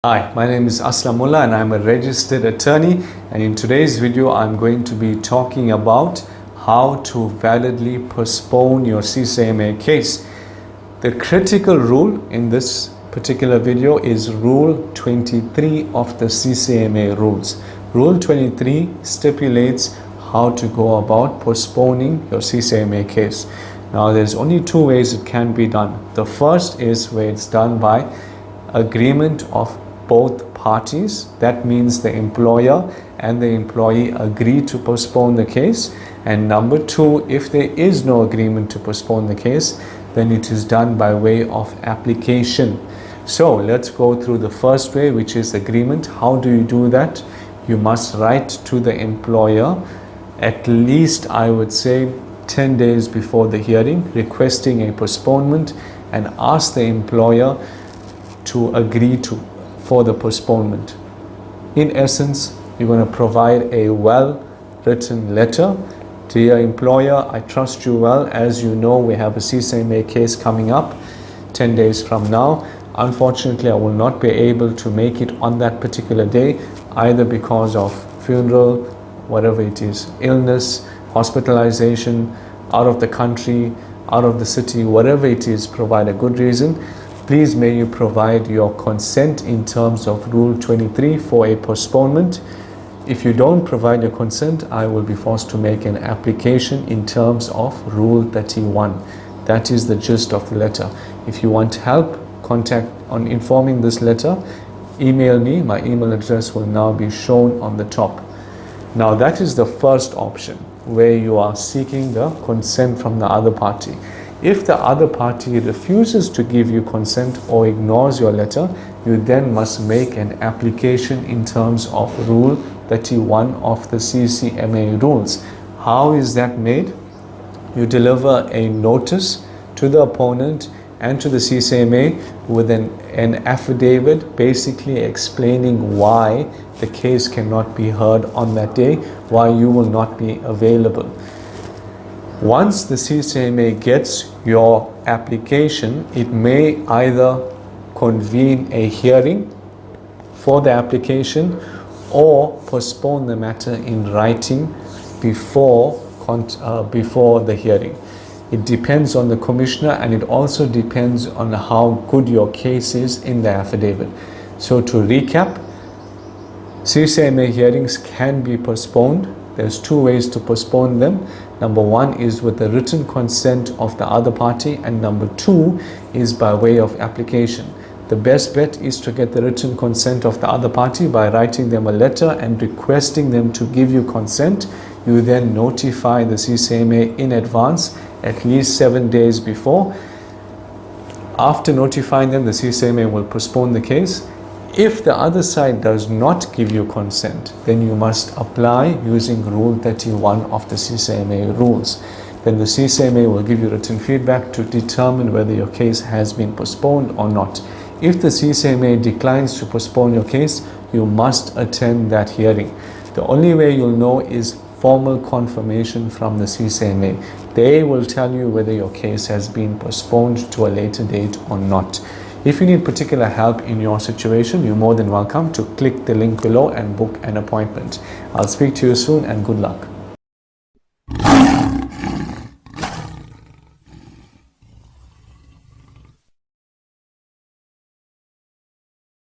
Hi, my name is Aslam Mullah and I'm a registered attorney, and in today's video I'm going to be talking about how to validly postpone your CCMA case. The critical rule in this particular video is Rule 23 of the CCMA Rules. Rule 23 stipulates how to go about postponing your CCMA case. Now there's only two ways it can be done. The first is where it's done by agreement of both parties. That means the employer and the employee agree to postpone the case. And number two, if there is no agreement to postpone the case, then it is done by way of application. So let's go through the first way, which is agreement. How do you do that? You must write to the employer at least, I would say, 10 days before the hearing, requesting a postponement, and ask the employer to agree for the postponement. In essence, you're going to provide a well-written letter. Dear employer, I trust you well. As you know, we have a CCMA case coming up 10 days from now. Unfortunately, I will not be able to make it on that particular day, either because of funeral, whatever it is, illness, hospitalization, out of the country, out of the city, whatever it is, provide a good reason. Please may you provide your consent in terms of Rule 23 for a postponement. If you don't provide your consent, I will be forced to make an application in terms of Rule 31. That is the gist of the letter. If you want help, contact on informing this letter, email me. My email address will now be shown on the top. Now that is the first option, where you are seeking the consent from the other party. If the other party refuses to give you consent or ignores your letter, you then must make an application in terms of Rule 31 of the CCMA Rules. How is that made? You deliver a notice to the opponent and to the CCMA with an affidavit basically explaining why the case cannot be heard on that day, why you will not be available. Once the CCMA gets your application, it may either convene a hearing for the application or postpone the matter in writing before the hearing. It depends on the commissioner, and it also depends on how good your case is in the affidavit. So to recap, CCMA hearings can be postponed. There's two ways to postpone them. Number one is with the written consent of the other party, and number two is by way of application. The best bet is to get the written consent of the other party by writing them a letter and requesting them to give you consent. You then notify the CCMA in advance, at least 7 days before. After notifying them, the CCMA will postpone the case. If the other side does not give you consent, then you must apply using Rule 31 of the CCMA Rules. Then the CCMA will give you written feedback to determine whether your case has been postponed or not. If the CCMA declines to postpone your case, you must attend that hearing. The only way you'll know is formal confirmation from the CCMA. They will tell you whether your case has been postponed to a later date or not. If you need particular help in your situation, you're more than welcome to click the link below and book an appointment. I'll speak to you soon, and good luck.